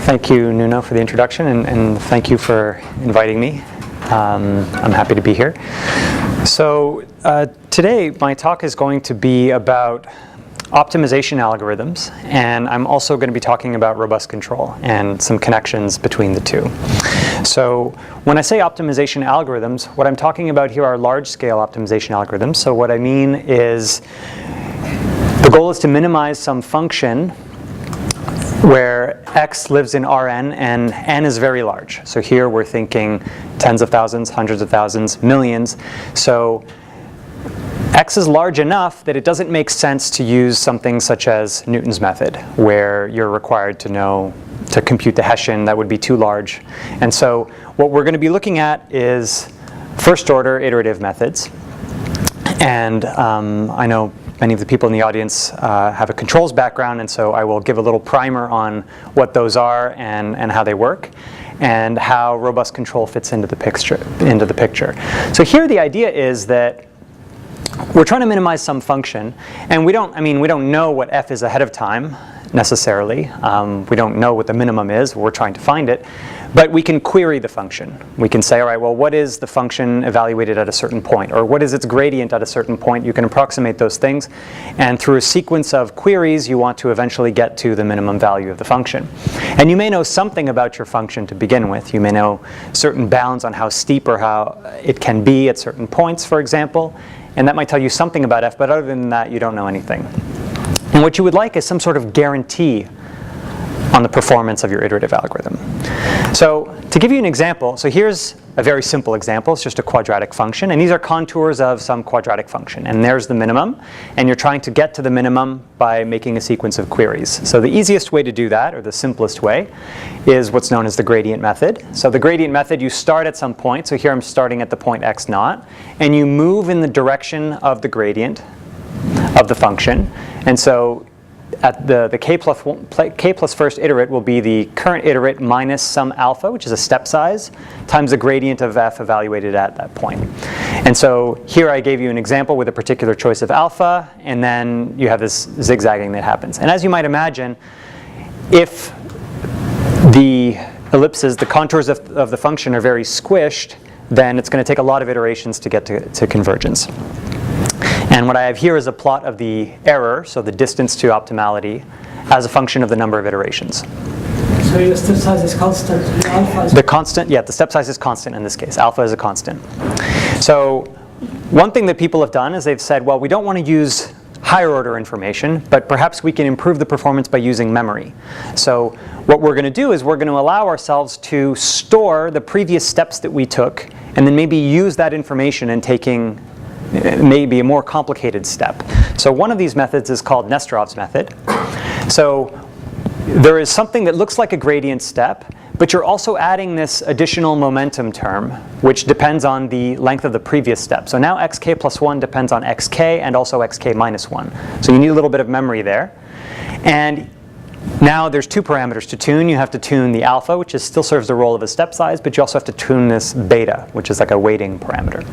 Thank you, Nuno, for the introduction, and thank you for inviting me. I'm happy to be here. So today my talk is going to be about optimization algorithms, and I'm also going to be talking about robust control and some connections between the two. So when I say optimization algorithms, what I'm talking about here are large-scale optimization algorithms. So what I mean is the goal is to minimize some function where x lives in Rn and n is very large. So here we're thinking tens of thousands, hundreds of thousands, millions. So x is large enough that it doesn't make sense to use something such as Newton's method, where you're required to compute the Hessian. That would be too large. And so what we're going to be looking at is first order iterative methods. And I know many of the people in the audience have a controls background, and so I will give a little primer on what those are and how they work, and how robust control fits into the picture. So here the idea is that we're trying to minimize some function, and we don't know what f is ahead of time necessarily. We don't know what the minimum is. We're trying to find it. But we can query the function. We can say, all right, well, what is the function evaluated at a certain point? Or what is its gradient at a certain point? You can approximate those things. And through a sequence of queries, you want to eventually get to the minimum value of the function. And you may know something about your function to begin with. You may know certain bounds on how steep or how it can be at certain points, for example. And that might tell you something about f, but other than that, you don't know anything. And what you would like is some sort of guarantee on the performance of your iterative algorithm. So to give you an example, so here's a very simple example. It's just a quadratic function, and these are contours of some quadratic function. And there's the minimum, and you're trying to get to the minimum by making a sequence of queries. So the easiest way to do that, or the simplest way, is what's known as the gradient method. So the gradient method, you start at some point. So here I'm starting at the point x naught, and you move in the direction of the gradient of the function. And so at the k plus first iterate will be the current iterate minus some alpha, which is a step size, times the gradient of f evaluated at that point. And so here I gave you an example with a particular choice of alpha, and then you have this zigzagging that happens. And as you might imagine, if the ellipses, the contours of the function are very squished, then it's going to take a lot of iterations to get to convergence. And what I have here is a plot of the error, so the distance to optimality, as a function of the number of iterations. So your step size is constant, and alpha is the step size is constant in this case. Alpha is a constant. So one thing that people have done is they've said, well, we don't want to use higher order information, but perhaps we can improve the performance by using memory. So what we're going to do is we're going to allow ourselves to store the previous steps that we took, and then maybe use that information in taking maybe a more complicated step. So one of these methods is called Nesterov's method. So there is something that looks like a gradient step, but you're also adding this additional momentum term, which depends on the length of the previous step. So now xk plus 1 depends on xk and also xk minus 1. So you need a little bit of memory there. And now there's two parameters to tune. You have to tune the alpha, which still serves the role of a step size, but you also have to tune this beta, which is like a weighting parameter.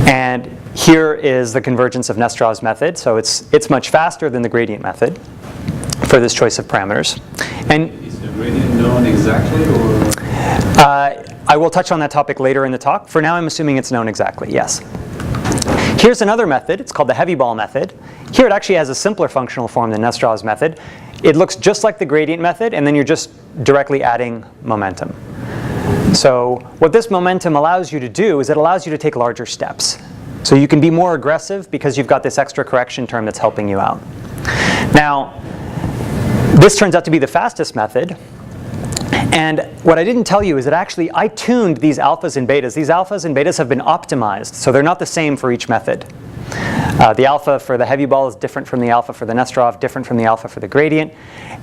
And here is the convergence of Nesterov's method. So it's much faster than the gradient method for this choice of parameters. And is the gradient known exactly, or? I will touch on that topic later in the talk. For now, I'm assuming it's known exactly, yes. Here's another method. It's called the heavy ball method. Here it actually has a simpler functional form than Nesterov's method. It looks just like the gradient method, and then you're just directly adding momentum. So what this momentum allows you to do is it allows you to take larger steps. So you can be more aggressive because you've got this extra correction term that's helping you out. Now, this turns out to be the fastest method. And what I didn't tell you is that actually I tuned these alphas and betas. These alphas and betas have been optimized, so they're not the same for each method. The alpha for the heavy ball is different from the alpha for the Nesterov, different from the alpha for the gradient.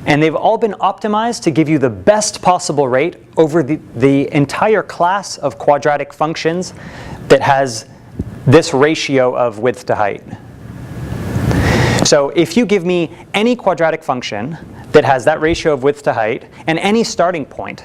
And they've all been optimized to give you the best possible rate over the entire class of quadratic functions that has this ratio of width to height. So if you give me any quadratic function that has that ratio of width to height and any starting point,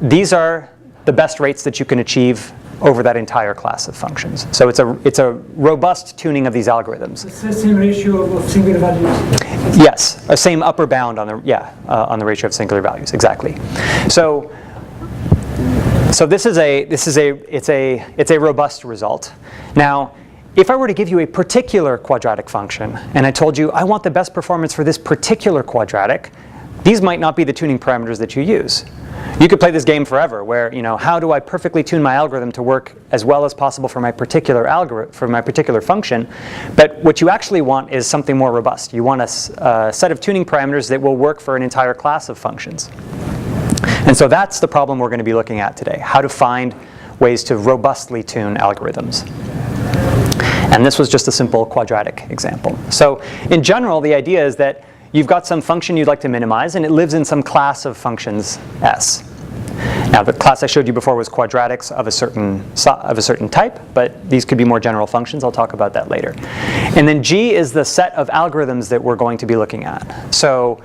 these are the best rates that you can achieve over that entire class of functions. So it's a robust tuning of these algorithms. It's the same ratio of singular values. Yes, a same upper bound on the on the ratio of singular values, exactly. So this is a robust result. Now, if I were to give you a particular quadratic function and I told you I want the best performance for this particular quadratic, these might not be the tuning parameters that you use. You could play this game forever where, how do I perfectly tune my algorithm to work as well as possible for my particular function, but what you actually want is something more robust. You want a set of tuning parameters that will work for an entire class of functions. And so that's the problem we're going to be looking at today, how to find ways to robustly tune algorithms. And this was just a simple quadratic example. So in general, the idea is that you've got some function you'd like to minimize, and it lives in some class of functions S. Now, the class I showed you before was quadratics of a certain type, but these could be more general functions. I'll talk about that later. And then G is the set of algorithms that we're going to be looking at. So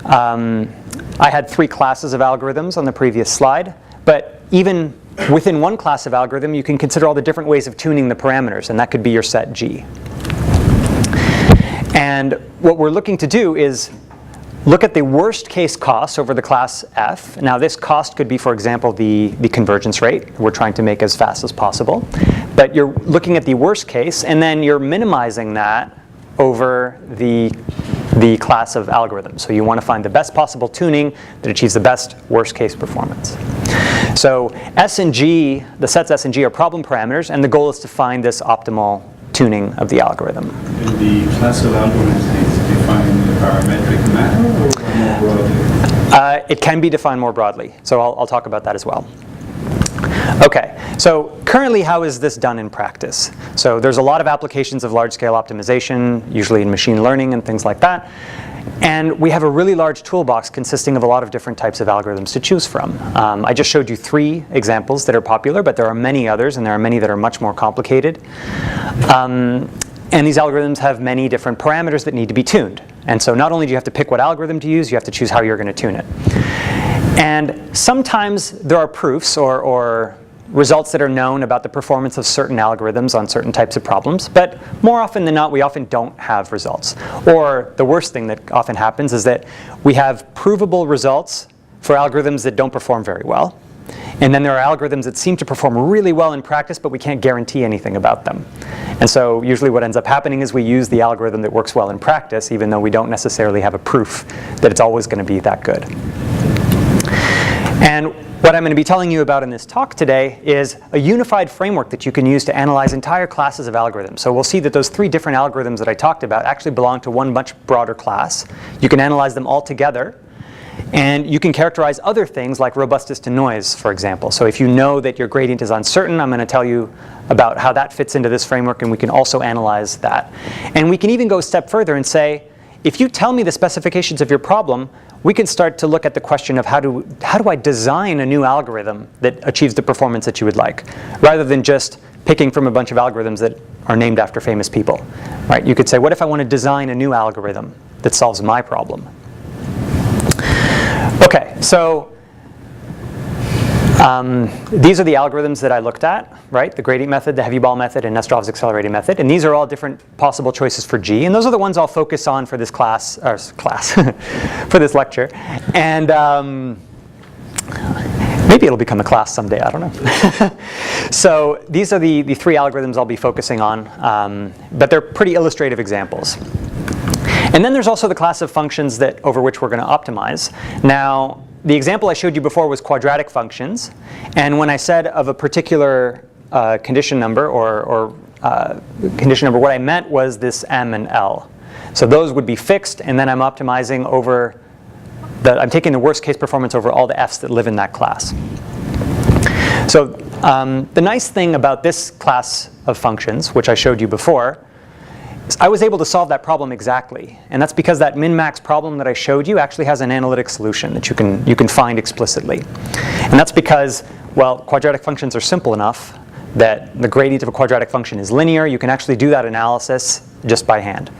I had 3 classes of algorithms on the previous slide, but even within one class of algorithm, you can consider all the different ways of tuning the parameters, and that could be your set G. And what we're looking to do is look at the worst case cost over the class F. Now this cost could be, for example, the convergence rate we're trying to make as fast as possible. But you're looking at the worst case, and then you're minimizing that over the class of algorithms. So you want to find the best possible tuning that achieves the best worst case performance. So S and G, the sets S and G are problem parameters, and the goal is to find this optimal tuning of the algorithm. In the class of algorithms, is it defined in a parametric manner or more broadly? It can be defined more broadly, so I'll talk about that as well. Okay, so currently how is this done in practice? So there's a lot of applications of large-scale optimization, usually in machine learning and things like that. And we have a really large toolbox consisting of a lot of different types of algorithms to choose from. I just showed you 3 examples that are popular, but there are many others, and there are many that are much more complicated. And these algorithms have many different parameters that need to be tuned. And so not only do you have to pick what algorithm to use, you have to choose how you're going to tune it. And sometimes there are proofs or results that are known about the performance of certain algorithms on certain types of problems, but more often than not, we often don't have results. Or the worst thing that often happens is that we have provable results for algorithms that don't perform very well. And then there are algorithms that seem to perform really well in practice, but we can't guarantee anything about them. And so usually what ends up happening is we use the algorithm that works well in practice, even though we don't necessarily have a proof that it's always going to be that good. And what I'm going to be telling you about in this talk today is a unified framework that you can use to analyze entire classes of algorithms. So we'll see that those 3 different algorithms that I talked about actually belong to one much broader class. You can analyze them all together, and you can characterize other things like robustness to noise, for example. So if you know that your gradient is uncertain, I'm going to tell you about how that fits into this framework, and we can also analyze that. And we can even go a step further and say, if you tell me the specifications of your problem, we can start to look at the question of how do I design a new algorithm that achieves the performance that you would like, rather than just picking from a bunch of algorithms that are named after famous people. Right? You could say, what if I want to design a new algorithm that solves my problem? Okay, so these are the algorithms that I looked at, right? The gradient method, the heavy ball method, and Nesterov's accelerating method. And these are all different possible choices for G. And those are the ones I'll focus on for this for this lecture. And maybe it'll become a class someday, I don't know. So these are the 3 algorithms I'll be focusing on, but they're pretty illustrative examples. And then there's also the class of functions over which we're going to optimize. Now, the example I showed you before was quadratic functions. And when I said of a particular condition number or condition number, what I meant was this M and L. So those would be fixed, and then I'm optimizing over I'm taking the worst case performance over all the F's that live in that class. So the nice thing about this class of functions, which I showed you before, I was able to solve that problem exactly, and that's because that min-max problem that I showed you actually has an analytic solution that you can find explicitly. And that's because, well, quadratic functions are simple enough that the gradient of a quadratic function is linear. You can actually do that analysis just by hand.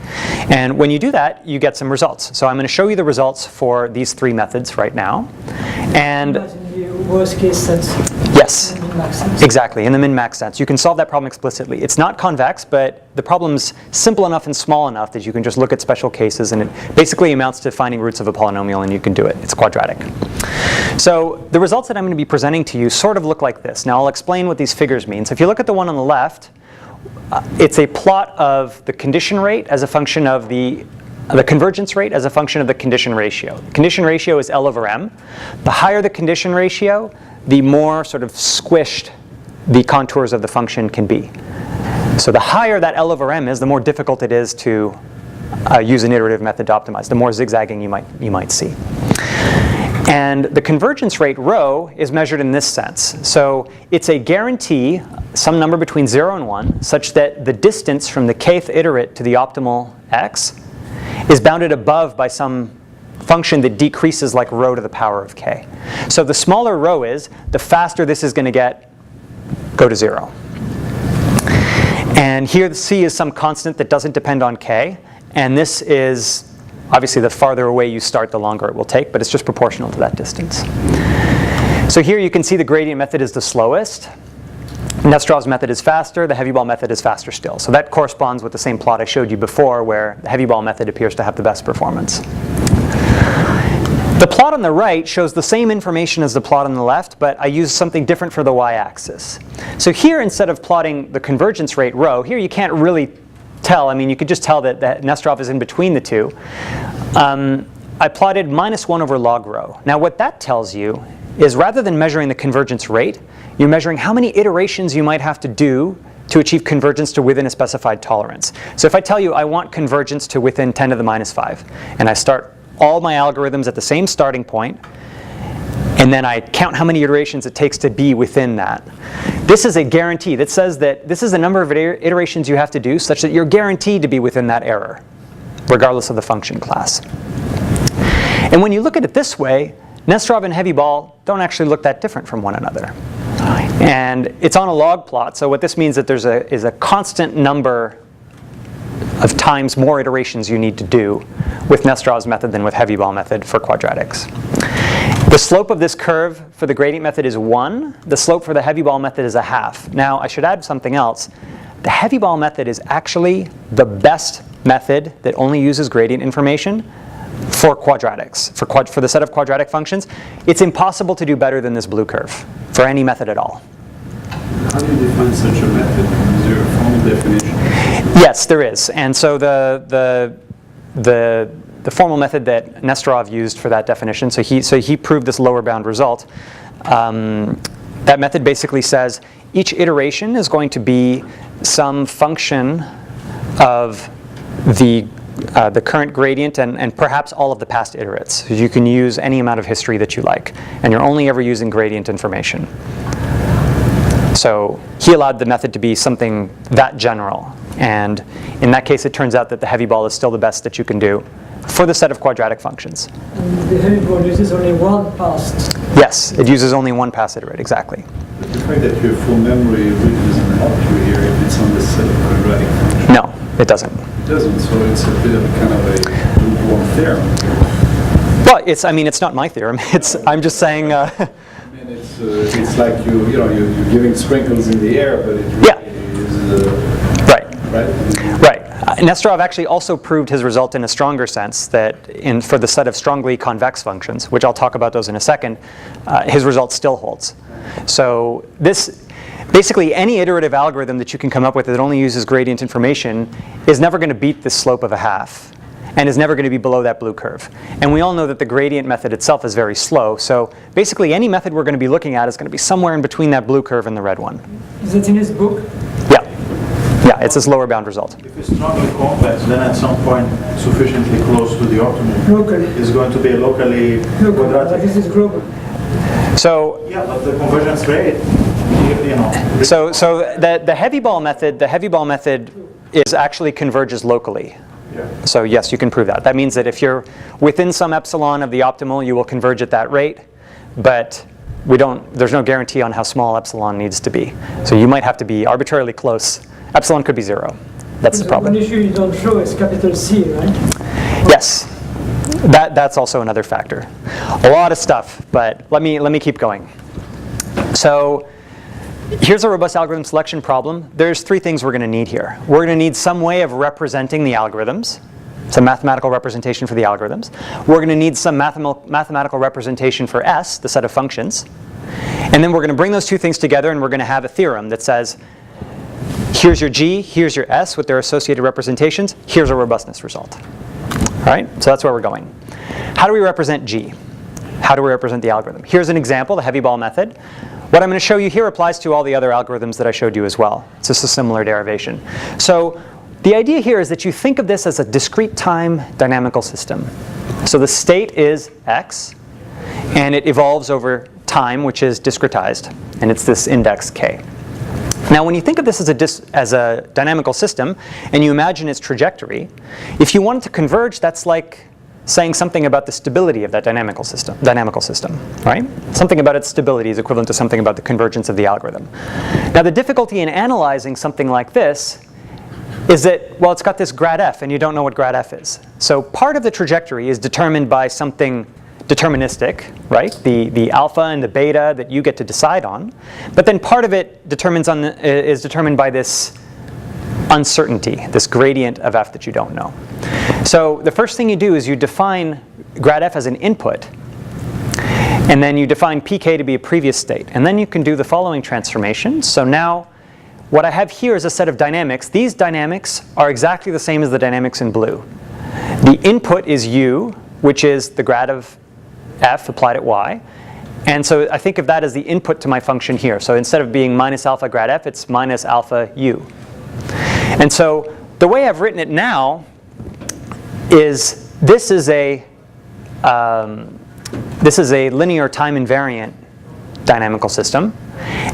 And when you do that, you get some results. So I'm going to show you the results for these 3 methods right now. And Imagine the worst case sets. Yes, Min-max sense. exactly, in the min-max sense. You can solve that problem explicitly. It's not convex, but the problem's simple enough and small enough that you can just look at special cases, and it basically amounts to finding roots of a polynomial, and you can do it. It's quadratic. So the results that I'm going to be presenting to you sort of look like this. Now I'll explain what these figures mean. So if you look at the one on the left, it's a plot of the condition rate as a function of the convergence rate as a function of the condition ratio. The condition ratio is L over M. The higher the condition ratio, the more sort of squished the contours of the function can be. So the higher that L over M is, the more difficult it is to use an iterative method to optimize, the more zigzagging you might see. And the convergence rate rho is measured in this sense. So it's a guarantee, some number between 0 and 1, such that the distance from the kth iterate to the optimal x is bounded above by some function that decreases like rho to the power of k. So the smaller rho is, the faster this is going to go to 0. And here the c is some constant that doesn't depend on k. And this is obviously the farther away you start, the longer it will take, but it's just proportional to that distance. So here you can see the gradient method is the slowest. Nesterov's method is faster. The heavy ball method is faster still. So that corresponds with the same plot I showed you before, where the heavy ball method appears to have the best performance. The plot on the right shows the same information as the plot on the left, but I use something different for the y-axis. So here, instead of plotting the convergence rate rho, here you can't really tell. I mean, you could just tell that Nesterov is in between the two. I plotted -1 over log rho. Now what that tells you is, rather than measuring the convergence rate, you're measuring how many iterations you might have to do to achieve convergence to within a specified tolerance. So if I tell you I want convergence to within 10 to the -5, and I start all my algorithms at the same starting point, and then I count how many iterations it takes to be within that. This is a guarantee that says that this is the number of iterations you have to do such that you're guaranteed to be within that error, regardless of the function class. And when you look at it this way, Nesterov and heavy ball don't actually look that different from one another. And it's on a log plot, so what this means that is a constant number of times more iterations you need to do with Nesterov's method than with heavy ball method for quadratics. The slope of this curve for the gradient method is 1. The slope for the heavy ball method is 1/2. Now, I should add something else. The heavy ball method is actually the best method that only uses gradient information for quadratics, for the set of quadratic functions. It's impossible to do better than this blue curve for any method at all. How do you define such a method? Is there a formal definition? Yes, there is. And so the formal method that Nesterov used for that definition, so he proved this lower bound result. That method basically says each iteration is going to be some function of the current gradient and perhaps all of the past iterates. So you can use any amount of history that you like, and you're only ever using gradient information. So he allowed the method to be something that general. And in that case, it turns out that the heavy ball is still the best that you can do for the set of quadratic functions. And the heavy ball uses only one pass. Yes, it uses only one pass iterate, exactly. But the fact that your full memory really doesn't help you here if it's on the set of quadratic functions. No, it doesn't. It doesn't, so it's a bit of kind of a lukewarm theorem. Well, it's not my theorem. I'm just saying. I mean, it's like you're giving sprinkles in the air, but it really is. Right. Nesterov actually also proved his result in a stronger sense, that for the set of strongly convex functions, which I'll talk about those in a second, his result still holds. So basically any iterative algorithm that you can come up with that only uses gradient information is never going to beat the slope of 1/2 and is never going to be below that blue curve. And we all know that the gradient method itself is very slow, so basically any method we're going to be looking at is going to be somewhere in between that blue curve and the red one. Is it in his book? Yeah, it's this lower bound result. If it's strongly convex, then at some point sufficiently close to the optimum, Locally. is going to be locally But quadratic. this is global. So Yeah, but the convergence rate, you know. So the heavy ball method is actually converges locally. Yeah. So yes, you can prove that. That means that if you're within some epsilon of the optimal, you will converge at that rate, but there's no guarantee on how small epsilon needs to be. So you might have to be arbitrarily close. Epsilon could be 0. That's the problem. One issue you don't show is capital C, right? Yes, that's also another factor. A lot of stuff, but let me keep going. So here's a robust algorithm selection problem. There's three things we're going to need here. We're going to need some way of representing the algorithms, some mathematical representation for the algorithms. We're going to need some mathematical representation for S, the set of functions. And then we're going to bring those two things together, and we're going to have a theorem that says, here's your G, here's your S with their associated representations, here's a robustness result. All right, so that's where we're going. How do we represent G? How do we represent the algorithm? Here's an example, the heavy ball method. What I'm going to show you here applies to all the other algorithms that I showed you as well. It's just a similar derivation. So the idea here is that you think of this as a discrete time dynamical system. So the state is X, and it evolves over time, which is discretized, and it's this index K. Now when you think of this as a dynamical system, and you imagine its trajectory, if you want it to converge, that's like saying something about the stability of that dynamical system, right? Something about its stability is equivalent to something about the convergence of the algorithm. Now the difficulty in analyzing something like this is that, well, it's got this grad f, and you don't know what grad f is. So part of the trajectory is determined by something deterministic, right? The alpha and the beta that you get to decide on. But then part of it is determined by this uncertainty, this gradient of f that you don't know. So the first thing you do is you define grad f as an input, and then you define pk to be a previous state. And then you can do the following transformation. So now what I have here is a set of dynamics. These dynamics are exactly the same as the dynamics in blue. The input is u, which is the grad of f applied at y. And so I think of that as the input to my function here. So instead of being minus alpha grad f, it's minus alpha u. And so the way I've written it now is this is a linear time invariant dynamical system.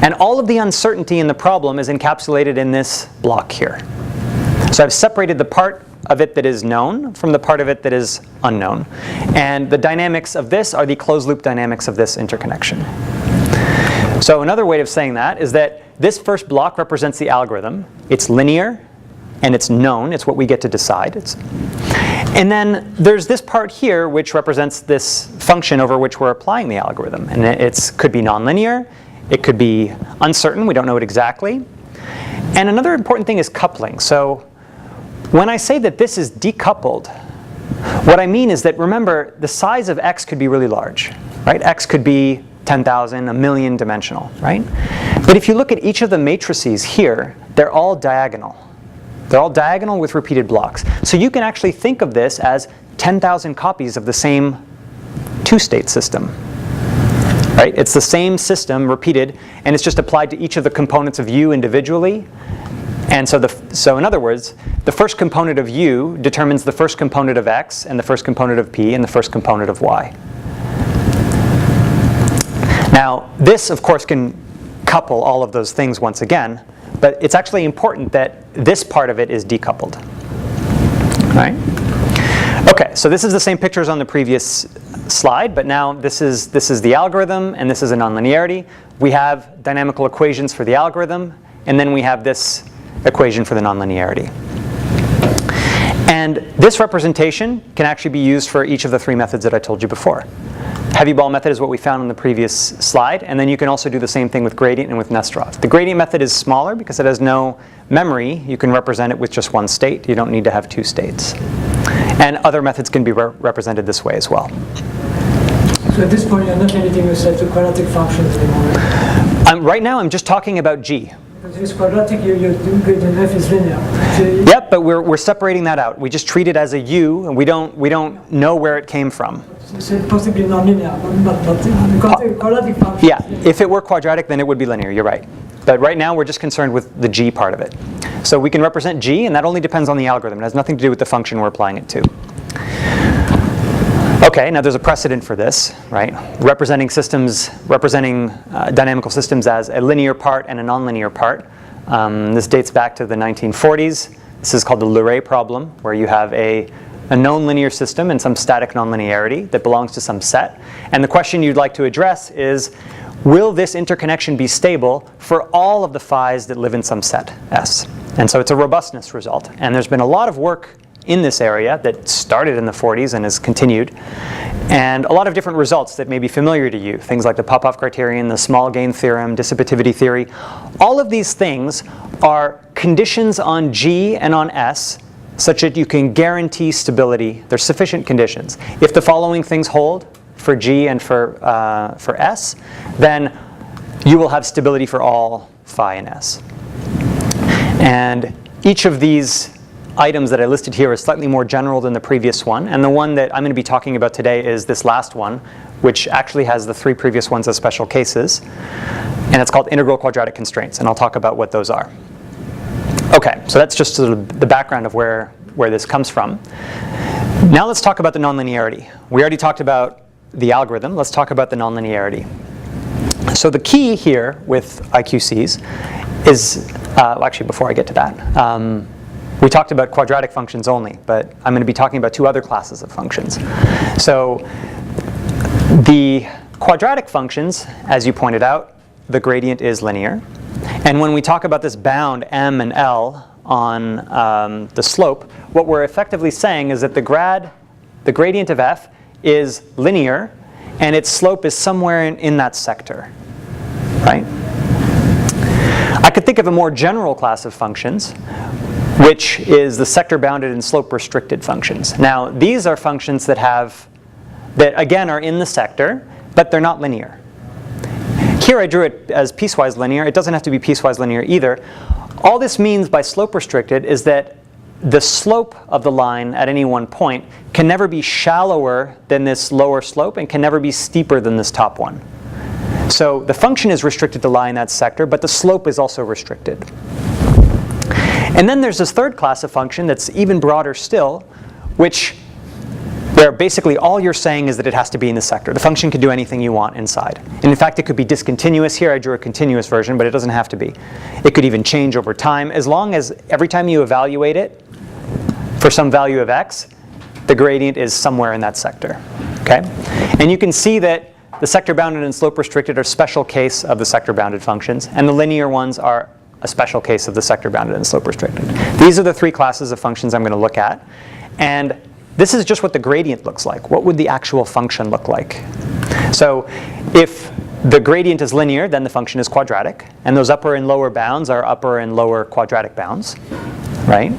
And all of the uncertainty in the problem is encapsulated in this block here. So I've separated the part of it that is known from the part of it that is unknown. And the dynamics of this are the closed loop dynamics of this interconnection. So another way of saying that is that this first block represents the algorithm. It's linear and it's known. It's what we get to decide. And then there's this part here which represents this function over which we're applying the algorithm. And it could be nonlinear. It could be uncertain. We don't know it exactly. And another important thing is coupling. So when I say that this is decoupled, what I mean is that, remember, the size of x could be really large, right? X could be 10,000, a million dimensional, right? But if you look at each of the matrices here, they're all diagonal. They're all diagonal with repeated blocks. So you can actually think of this as 10,000 copies of the same two-state system. Right? It's the same system repeated, and it's just applied to each of the components of u individually. And so in other words, the first component of u determines the first component of x, and the first component of p, and the first component of y. Now, this, of course, can couple all of those things once again, but it's actually important that this part of it is decoupled. Right? Okay, so this is the same picture as on the previous slide, but now this is the algorithm, and this is a nonlinearity. We have dynamical equations for the algorithm, and then we have this equation for the nonlinearity. And this representation can actually be used for each of the three methods that I told you before. Heavy ball method is what we found on the previous slide, and then you can also do the same thing with gradient and with Nesterov. The gradient method is smaller because it has no memory. You can represent it with just one state. You don't need to have two states. And other methods can be represented this way as well. So at this point, you're not limiting yourself to quadratic functions anymore? Right now, I'm just talking about G. Because if it's quadratic, your gradient f is linear. So Yep, but we're separating that out. We just treat it as a u, and we don't know where it came from. So possibly non-linear, but quadratic function. Yeah, if it were quadratic, then it would be linear. You're right. But right now, we're just concerned with the G part of it. So we can represent G, and that only depends on the algorithm. It has nothing to do with the function we're applying it to. Okay, now there's a precedent for this, right? Representing dynamical systems as a linear part and a nonlinear part. This dates back to the 1940s. This is called the Laurent problem, where you have a known linear system and some static nonlinearity that belongs to some set. And the question you'd like to address is, will this interconnection be stable for all of the phi's that live in some set S? And so it's a robustness result. And there's been a lot of work in this area that started in the 40s and has continued. And a lot of different results that may be familiar to you, things like the Popov criterion, the small gain theorem, dissipativity theory. All of these things are conditions on G and on S such that you can guarantee stability. They're sufficient conditions. If the following things hold for G and for S, then you will have stability for all phi and S. And each of these items that I listed here is slightly more general than the previous one. And the one that I'm going to be talking about today is this last one, which actually has the 3 previous ones as special cases. And it's called integral quadratic constraints. And I'll talk about what those are. OK, so that's just sort of the background of where this comes from. Now let's talk about the nonlinearity. We already talked about the algorithm. Let's talk about the nonlinearity. So the key here with IQCs is, well, actually before I get to that, we talked about quadratic functions only, but I'm going to be talking about 2 other classes of functions. So the quadratic functions, as you pointed out, the gradient is linear. And when we talk about this bound m and l on the slope, what we're effectively saying is that the gradient of f is linear, and its slope is somewhere in that sector, right? I could think of a more general class of functions, which is the sector-bounded and slope-restricted functions. Now, these are functions that again are in the sector, but they're not linear. Here I drew it as piecewise linear. It doesn't have to be piecewise linear either. All this means by slope-restricted is that the slope of the line at any one point can never be shallower than this lower slope and can never be steeper than this top one. So the function is restricted to lie in that sector, but the slope is also restricted. And then there's this third class of function that's even broader still, where basically all you're saying is that it has to be in the sector. The function can do anything you want inside. And in fact, it could be discontinuous. Here I drew a continuous version, but it doesn't have to be. It could even change over time, as long as every time you evaluate it for some value of x, the gradient is somewhere in that sector. Okay? And you can see that the sector-bounded and slope-restricted are special case of the sector-bounded functions, and the linear ones are a special case of the sector-bounded and slope-restricted. These are the 3 classes of functions I'm going to look at. And this is just what the gradient looks like. What would the actual function look like? So if the gradient is linear, then the function is quadratic. And those upper and lower bounds are upper and lower quadratic bounds, right?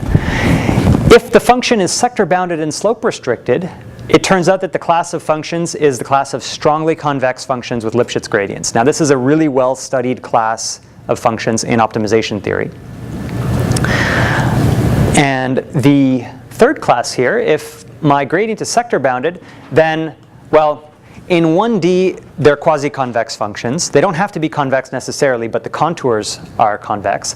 If the function is sector-bounded and slope-restricted, it turns out that the class of functions is the class of strongly convex functions with Lipschitz gradients. Now, this is a really well-studied class of functions in optimization theory. And the third class here, if my gradient is sector-bounded, then, well, in 1D, they're quasi-convex functions. They don't have to be convex necessarily, but the contours are convex.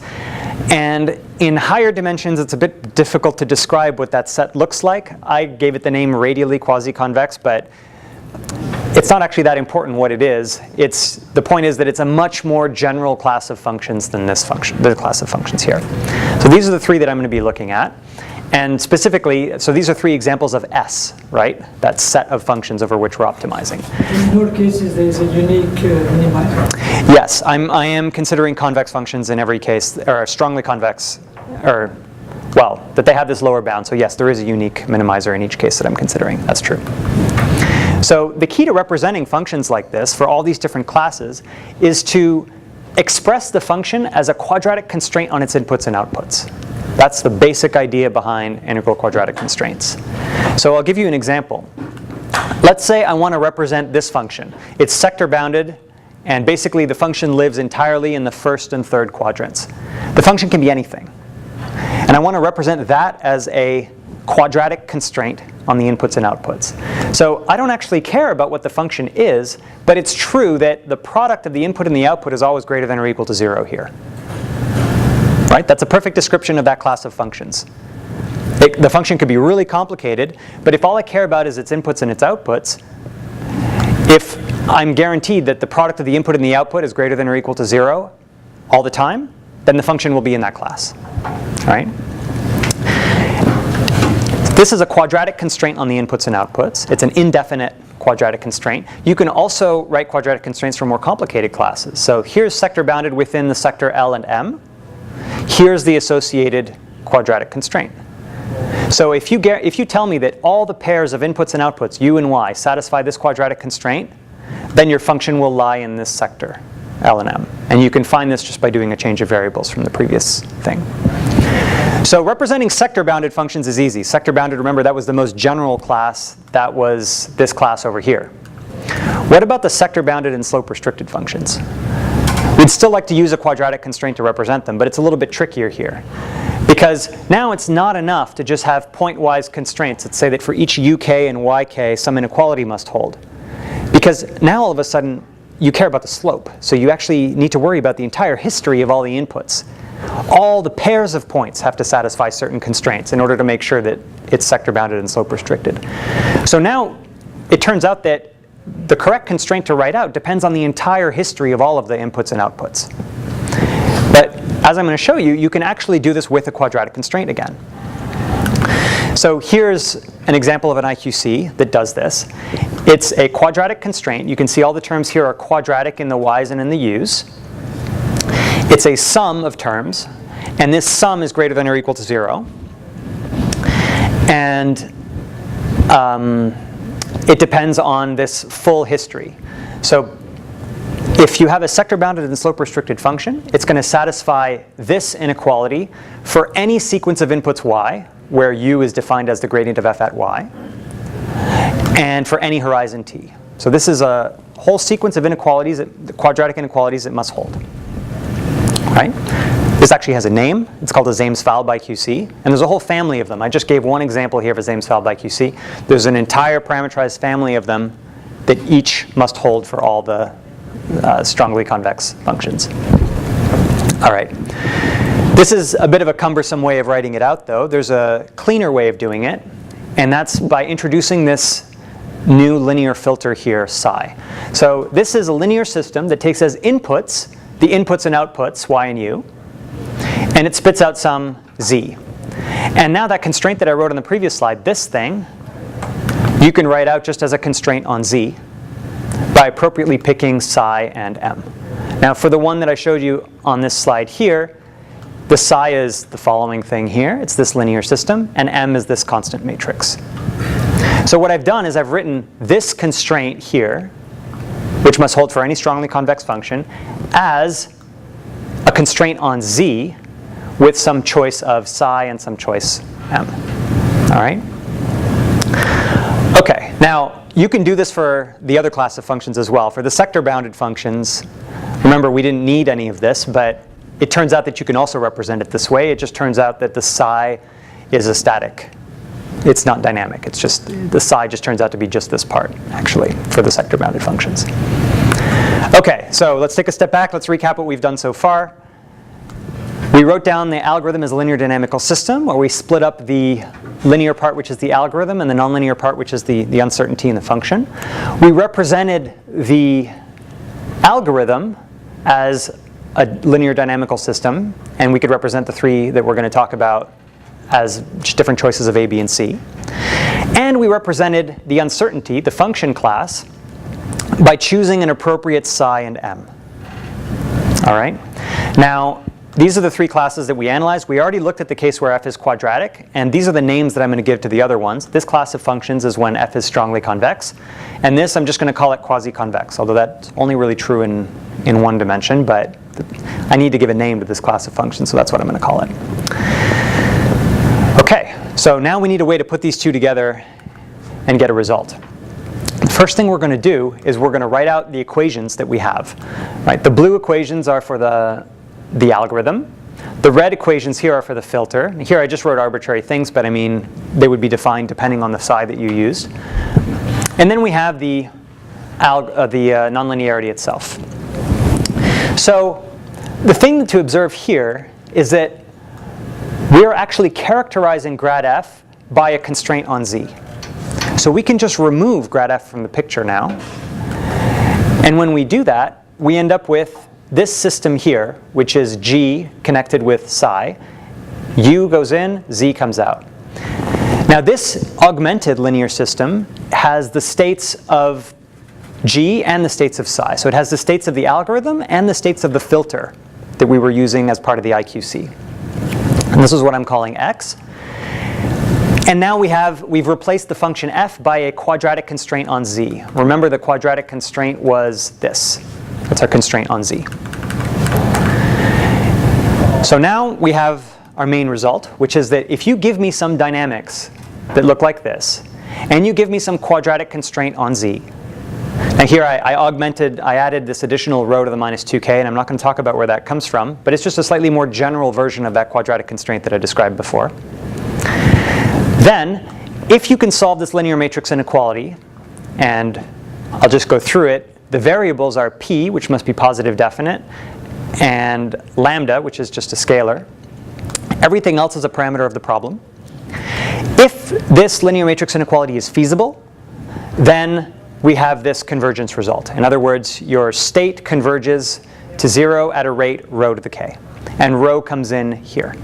And in higher dimensions, it's a bit difficult to describe what that set looks like. I gave it the name radially quasi-convex, but it's not actually that important what it is. The point is that it's a much more general class of functions than this function, the class of functions here. So these are the 3 that I'm going to be looking at. And specifically, so these are 3 examples of S, right? That set of functions over which we're optimizing. In all cases, there is a unique minimizer. Yes, I am considering convex functions in every case, or strongly convex, or, well, that they have this lower bound. So yes, there is a unique minimizer in each case that I'm considering. That's true. So the key to representing functions like this for all these different classes is to express the function as a quadratic constraint on its inputs and outputs. That's the basic idea behind integral quadratic constraints. So I'll give you an example. Let's say I want to represent this function. It's sector bounded, and basically the function lives entirely in the first and third quadrants. The function can be anything. And I want to represent that as a quadratic constraint on the inputs and outputs. So I don't actually care about what the function is, but it's true that the product of the input and the output is always greater than or equal to 0 here. Right? That's a perfect description of that class of functions. The function could be really complicated, but if all I care about is its inputs and its outputs, if I'm guaranteed that the product of the input and the output is greater than or equal to 0 all the time, then the function will be in that class. Right? This is a quadratic constraint on the inputs and outputs. It's an indefinite quadratic constraint. You can also write quadratic constraints for more complicated classes. So here's sector bounded within the sector L and M. Here's the associated quadratic constraint. So if you tell me that all the pairs of inputs and outputs, u and y, satisfy this quadratic constraint, then your function will lie in this sector, L and M. And you can find this just by doing a change of variables from the previous thing. So representing sector-bounded functions is easy. Sector-bounded, remember, that was the most general class. That was this class over here. What about the sector-bounded and slope-restricted functions? We'd still like to use a quadratic constraint to represent them, but it's a little bit trickier here. Because now it's not enough to just have point-wise constraints that say that for each uk and yk, some inequality must hold. Because now all of a sudden, you care about the slope. So you actually need to worry about the entire history of all the inputs. All the pairs of points have to satisfy certain constraints in order to make sure that it's sector-bounded and slope-restricted. So now it turns out that the correct constraint to write out depends on the entire history of all of the inputs and outputs. But as I'm going to show you, you can actually do this with a quadratic constraint again. So here's an example of an IQC that does this. It's a quadratic constraint. You can see all the terms here are quadratic in the y's and in the u's. It's a sum of terms, and this sum is greater than or equal to 0. And it depends on this full history. So if you have a sector-bounded and slope-restricted function, it's going to satisfy this inequality for any sequence of inputs y, where u is defined as the gradient of f at y, and for any horizon t. So this is a whole sequence of inequalities, quadratic inequalities that must hold. Right? This actually has a name. It's called a Zames-Falb IQC. And there's a whole family of them. I just gave one example here of a Zames-Falb IQC. There's an entire parameterized family of them that each must hold for all the strongly convex functions. All right. This is a bit of a cumbersome way of writing it out, though. There's a cleaner way of doing it. And that's by introducing this new linear filter here, psi. So this is a linear system that takes as inputs the inputs and outputs, y and u, and it spits out some z. And now that constraint that I wrote on the previous slide, this thing, you can write out just as a constraint on z by appropriately picking psi and m. Now for the one that I showed you on this slide here, the psi is the following thing here. It's this linear system, and m is this constant matrix. So what I've done is I've written this constraint here, which must hold for any strongly convex function, as a constraint on z with some choice of psi and some choice m. All right? Okay, now you can do this for the other class of functions as well. For the sector-bounded functions, remember we didn't need any of this, but it turns out that you can also represent it this way. It just turns out that the psi is a static. It's not dynamic. It's just, the psi just turns out to be just this part, actually, for the sector-bounded functions. Okay, so let's take a step back. Let's recap what we've done so far. We wrote down the algorithm as a linear dynamical system, where we split up the linear part, which is the algorithm, and the nonlinear part, which is the uncertainty in the function. We represented the algorithm as a linear dynamical system, and we could represent the three that we're going to talk about as just different choices of A, B, and C. And we represented the uncertainty, the function class, by choosing an appropriate psi and m. All right? Now, these are the three classes that we analyzed. We already looked at the case where f is quadratic, and these are the names that I'm going to give to the other ones. This class of functions is when f is strongly convex, and this I'm just going to call it quasi-convex, although that's only really true in one dimension, but I need to give a name to this class of functions, so that's what I'm going to call it. Okay, so now we need a way to put these two together and get a result. The first thing we're going to do is we're going to write out the equations that we have. Right? The blue equations are for the algorithm. The red equations here are for the filter. Here I just wrote arbitrary things, but I mean they would be defined depending on the psi that you used. And then we have the nonlinearity itself. So the thing to observe here is that we are actually characterizing grad f by a constraint on z. So we can just remove grad f from the picture now. And when we do that, we end up with this system here, which is g connected with psi. U goes in, z comes out. Now this augmented linear system has the states of g and the states of psi. So it has the states of the algorithm and the states of the filter that we were using as part of the IQC. And this is what I'm calling x. And now we've replaced the function f by a quadratic constraint on z. Remember, the quadratic constraint was this. That's our constraint on z. So now we have our main result, which is that if you give me some dynamics that look like this, and you give me some quadratic constraint on z, and here I added this additional row to the minus 2k, and I'm not going to talk about where that comes from, but it's just a slightly more general version of that quadratic constraint that I described before. Then, if you can solve this linear matrix inequality, and I'll just go through it, the variables are p, which must be positive definite, and lambda, which is just a scalar. Everything else is a parameter of the problem. If this linear matrix inequality is feasible, then we have this convergence result. In other words, your state converges to 0 at a rate rho to the k. And rho comes in here.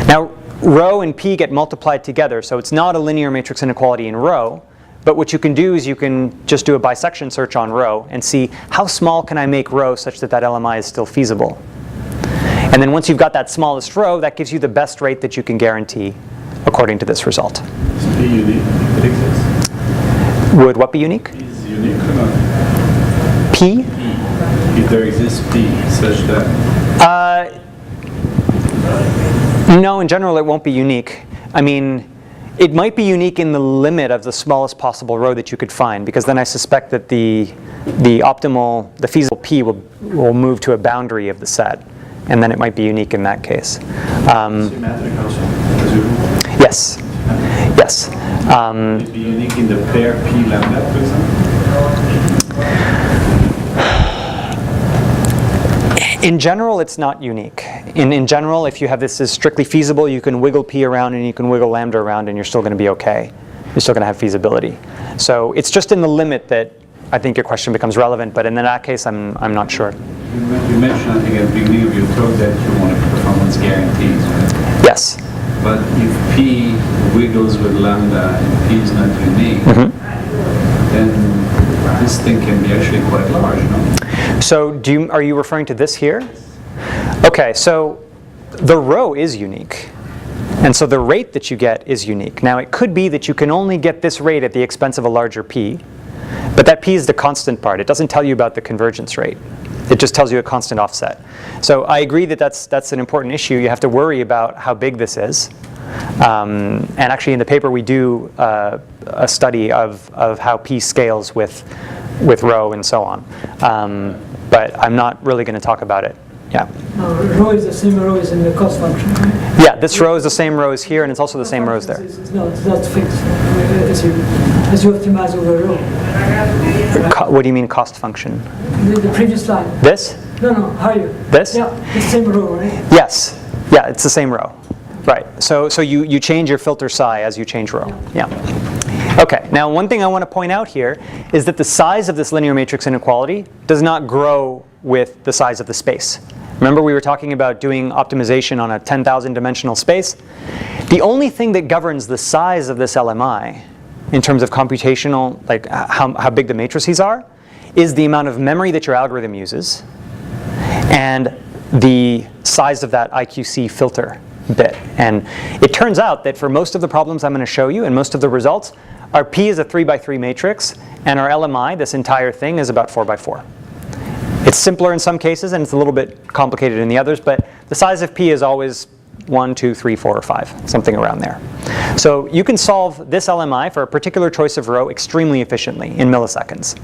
Now, rho and p get multiplied together, so it's not a linear matrix inequality in rho. But what you can do is you can just do a bisection search on rho and see how small can I make rho such that that LMI is still feasible. And then once you've got that smallest rho, that gives you the best rate that you can guarantee according to this result. Is P unique if it exists? Would what be unique? P is unique or not? P? If there exists P such that... No, in general it won't be unique. I mean, it might be unique in the limit of the smallest possible rho that you could find, because then I suspect that the feasible P will move to a boundary of the set, and then it might be unique in that case. Symmetric also, presumably. Yes. Yes. Would it be unique in the pair P lambda, for example? In general, it's not unique. In general, if you have this as strictly feasible, you can wiggle p around and you can wiggle lambda around and you're still going to be okay. You're still going to have feasibility. So it's just in the limit that I think your question becomes relevant, but in that case, I'm not sure. You mentioned, I think, at the beginning of your talk that you wanted performance guarantees, right? Yes. But if P wiggles with lambda and P is not unique, then this thing can be actually quite large, no? So are you referring to this here? Okay, so the rho is unique. And so the rate that you get is unique. Now it could be that you can only get this rate at the expense of a larger p, but that p is the constant part. It doesn't tell you about the convergence rate. It just tells you a constant offset. So I agree that that's an important issue. You have to worry about how big this is. And actually in the paper we do a study of how p scales with rho and so on. But I'm not really going to talk about it. Yeah. No, rho is the same rho as in the cost function, right? Yeah, this rho is the same rho as here, and it's also the same rho as there. No, it's not fixed as you optimize over rho. Right? What do you mean cost function? The previous line. This? No, higher. This? Yeah, the same rho, right? Yes. Yeah, it's the same rho. Right. So you change your filter psi as you change rho. Yeah. Okay. Now one thing I want to point out here is that the size of this linear matrix inequality does not grow with the size of the space. Remember we were talking about doing optimization on a 10,000 dimensional space? The only thing that governs the size of this LMI in terms of computational, like how big the matrices are, is the amount of memory that your algorithm uses and the size of that IQC filter bit. And it turns out that for most of the problems I'm going to show you and most of the results, our P is a 3x3 matrix and our LMI, this entire thing, is about 4x4. It's simpler in some cases and it's a little bit complicated in the others, but the size of P is always 1, 2, 3, 4, or 5, something around there. So you can solve this LMI for a particular choice of rho extremely efficiently in milliseconds.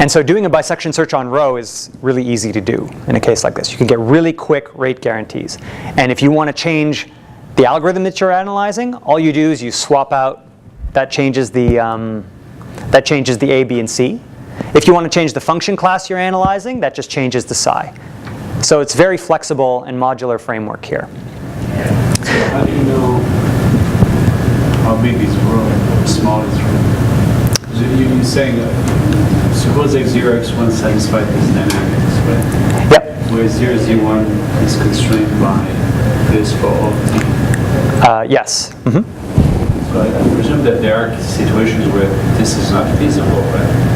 And so doing a bisection search on rho is really easy to do in a case like this. You can get really quick rate guarantees. And if you want to change the algorithm that you're analyzing, all you do is you swap out, that changes the A, B, and C. If you want to change the function class you're analyzing, that just changes the psi. So it's very flexible and modular framework here. So how do you know how big is rho, how small is rho? You're saying, suppose x0, x1 satisfy this dynamics, right? Yep. Where 0, z1 is constrained by this for all t. Yes. So I presume that there are situations where this is not feasible, right?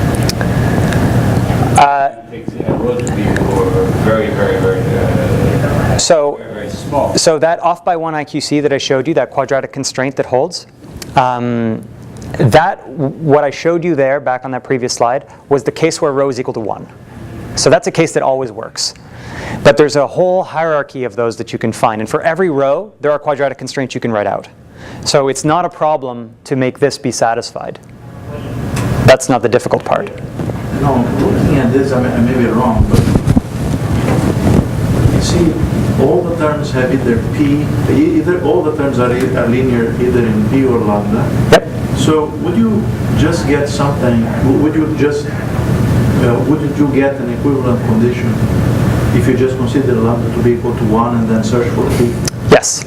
It takes a rho to be very, very, very, very small. So that off by 1 IQC that I showed you, that quadratic constraint that holds, what I showed you there back on that previous slide was the case where rho is equal to 1. So that's a case that always works. But there's a whole hierarchy of those that you can find. And for every row, there are quadratic constraints you can write out. So it's not a problem to make this be satisfied. That's not the difficult part. No, looking at this, I may be wrong, but you see, all the terms have either p, either all the terms are linear either in p or lambda. Yep. So would you just get something, would you get an equivalent condition if you just consider lambda to be equal to 1 and then search for p? Yes.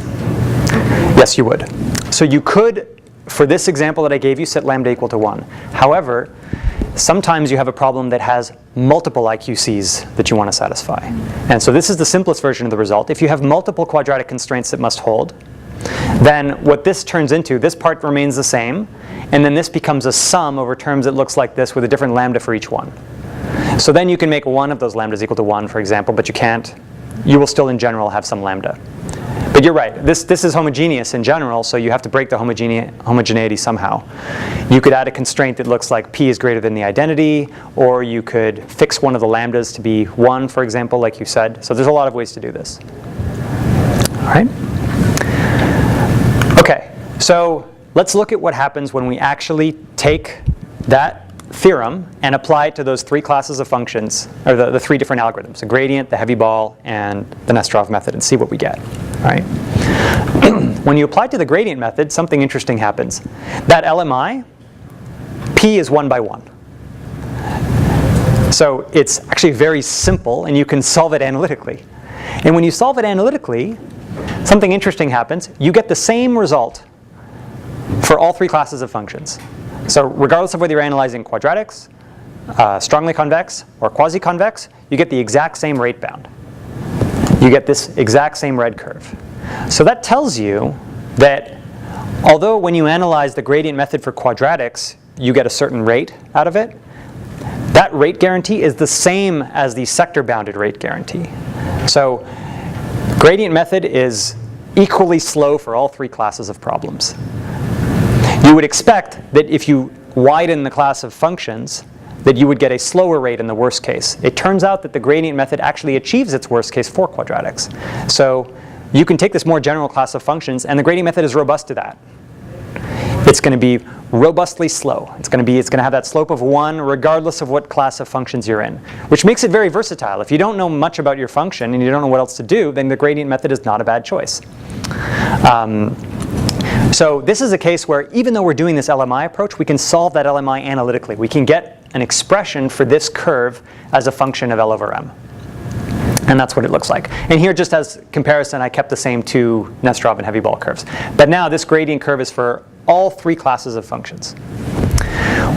Yes, you would. So you could, for this example that I gave you, set lambda equal to 1. However, sometimes you have a problem that has multiple IQCs that you want to satisfy. And so this is the simplest version of the result. If you have multiple quadratic constraints that must hold, then what this turns into, this part remains the same, and then this becomes a sum over terms that looks like this with a different lambda for each one. So then you can make one of those lambdas equal to 1, for example, but you can't. You will still in general have some lambda. But you're right, this is homogeneous in general, so you have to break the homogeneity somehow. You could add a constraint that looks like p is greater than the identity, or you could fix one of the lambdas to be 1, for example, like you said. So there's a lot of ways to do this. All right? Okay, so let's look at what happens when we actually take that theorem and apply it to those 3 classes of functions, or the 3 different algorithms, the gradient, the heavy ball, and the Nesterov method, and see what we get. All right? When you apply to the gradient method, something interesting happens. That LMI, p is 1 by 1. So it's actually very simple, and you can solve it analytically. And when you solve it analytically, something interesting happens. You get the same result for all 3 classes of functions. So regardless of whether you're analyzing quadratics, strongly convex, or quasi-convex, you get the exact same rate bound. You get this exact same red curve. So that tells you that although when you analyze the gradient method for quadratics, you get a certain rate out of it, that rate guarantee is the same as the sector-bounded rate guarantee. So gradient method is equally slow for all 3 classes of problems. You would expect that if you widen the class of functions, that you would get a slower rate in the worst case. It turns out that the gradient method actually achieves its worst case for quadratics. So you can take this more general class of functions, and the gradient method is robust to that. It's going to be robustly slow. It's going to have that slope of 1 regardless of what class of functions you're in, which makes it very versatile. If you don't know much about your function and you don't know what else to do, then the gradient method is not a bad choice. So this is a case where even though we're doing this LMI approach, we can solve that LMI analytically. We can get an expression for this curve as a function of L over M. And that's what it looks like. And here, just as comparison, I kept the same 2 Nesterov and heavy ball curves. But now this gradient curve is for all 3 classes of functions.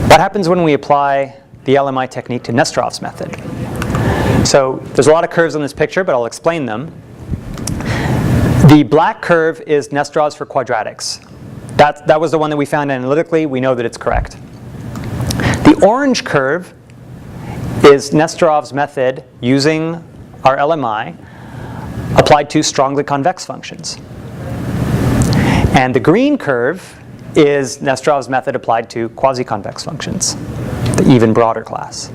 What happens when we apply the LMI technique to Nesterov's method? So there's a lot of curves on this picture, but I'll explain them. The black curve is Nesterov's for quadratics. That was the one that we found analytically. We know that it's correct. The orange curve is Nesterov's method using our LMI applied to strongly convex functions. And the green curve is Nesterov's method applied to quasi-convex functions, the even broader class.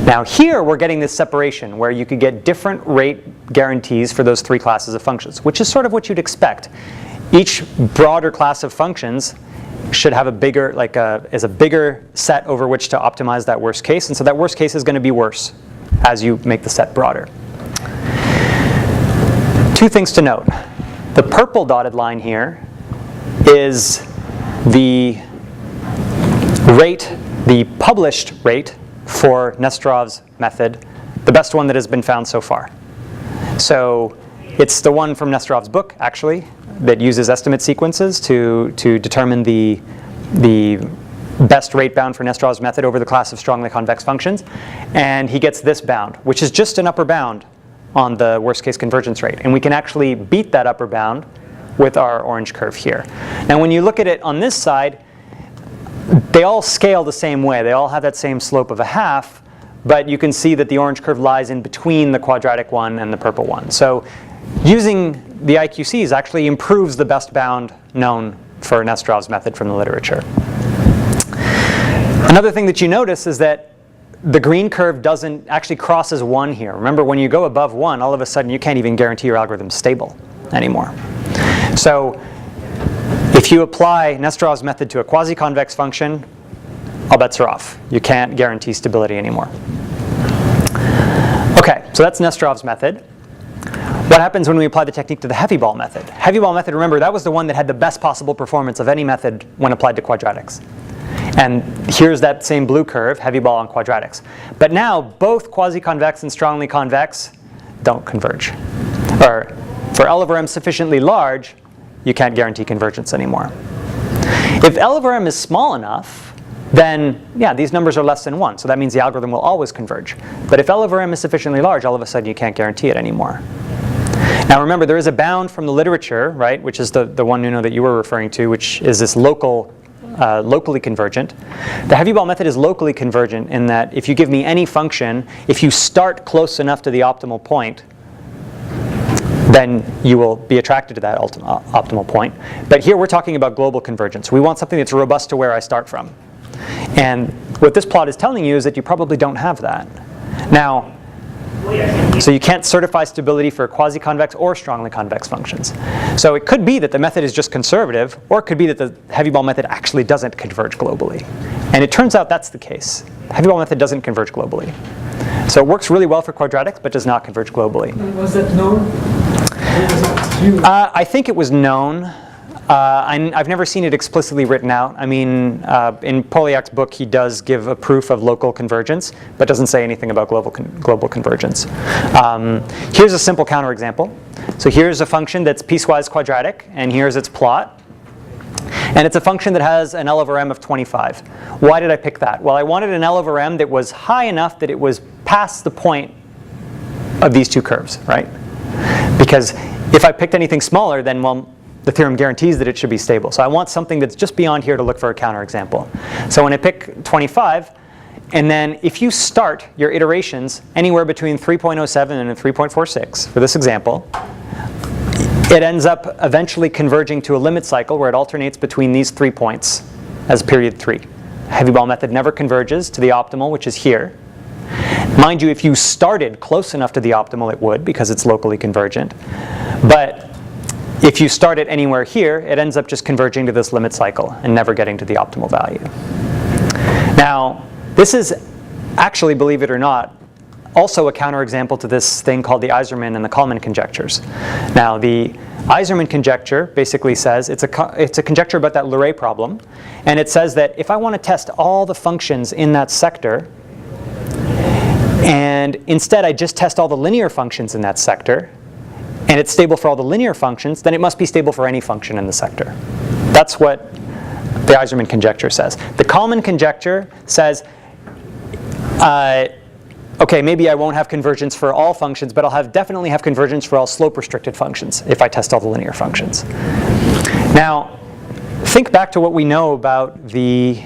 Now here we're getting this separation where you could get different rate guarantees for those 3 classes of functions, which is sort of what you'd expect. Each broader class of functions should have a bigger, is a bigger set over which to optimize that worst case, and so that worst case is going to be worse as you make the set broader. 2 things to note. The purple dotted line here is the rate, the published rate for Nesterov's method, the best one that has been found so far. So it's the one from Nesterov's book, actually, that uses estimate sequences to determine the best rate bound for Nesterov's method over the class of strongly convex functions. And he gets this bound, which is just an upper bound on the worst case convergence rate. And we can actually beat that upper bound with our orange curve here. Now when you look at it on this side, they all scale the same way. They all have that same slope of a half, but you can see that the orange curve lies in between the quadratic one and the purple one. So using the IQCs actually improves the best bound known for Nesterov's method from the literature. Another thing that you notice is that the green curve doesn't actually crosses 1 here. Remember, when you go above 1, all of a sudden you can't even guarantee your algorithm's stable anymore. So if you apply Nesterov's method to a quasi-convex function, all bets are off. You can't guarantee stability anymore. Okay, so that's Nesterov's method. What happens when we apply the technique to the heavy ball method? Heavy ball method, remember, that was the one that had the best possible performance of any method when applied to quadratics. And here's that same blue curve, heavy ball on quadratics. But now both quasi-convex and strongly convex don't converge. Or for L over M sufficiently large, you can't guarantee convergence anymore. If L over M is small enough, then yeah, these numbers are less than 1. So that means the algorithm will always converge. But if L over M is sufficiently large, all of a sudden you can't guarantee it anymore. Now remember, there is a bound from the literature, right, which is the one, Nuno, that you were referring to, which is this locally convergent. The heavy ball method is locally convergent in that if you give me any function, if you start close enough to the optimal point, then you will be attracted to that optimal point. But here we're talking about global convergence. We want something that's robust to where I start from. And what this plot is telling you is that you probably don't have that. Now, so you can't certify stability for quasi-convex or strongly convex functions. So it could be that the method is just conservative, or it could be that the heavy ball method actually doesn't converge globally. And it turns out that's the case. The heavy ball method doesn't converge globally. So it works really well for quadratics, but does not converge globally. Was that known? I think it was known. I've never seen it explicitly written out. I mean, in Poliak's book, he does give a proof of local convergence, but doesn't say anything about global convergence. Here's a simple counterexample. So here's a function that's piecewise quadratic, and here's its plot. And it's a function that has an L over M of 25. Why did I pick that? Well, I wanted an L over M that was high enough that it was past the point of these two curves, right? Because if I picked anything smaller, then, well, the theorem guarantees that it should be stable. So I want something that's just beyond here to look for a counterexample. So when I pick 25, and then if you start your iterations anywhere between 3.07 and 3.46, for this example, it ends up eventually converging to a limit cycle where it alternates between these 3 points as period 3. Heavy ball method never converges to the optimal, which is here. Mind you, if you started close enough to the optimal, it would, because it's locally convergent. But if you start it anywhere here, it ends up just converging to this limit cycle and never getting to the optimal value. Now, this is actually, believe it or not, also a counterexample to this thing called the Eiserman and the Kalman conjectures. Now, the Eiserman conjecture basically says, it's a conjecture about that Luray problem, and it says that if I want to test all the functions in that sector, and instead I just test all the linear functions in that sector, and it's stable for all the linear functions, then it must be stable for any function in the sector. That's what the Eiserman conjecture says. The Kalman conjecture says, okay, maybe I won't have convergence for all functions, but I'll definitely have convergence for all slope-restricted functions if I test all the linear functions. Now, think back to what we know about the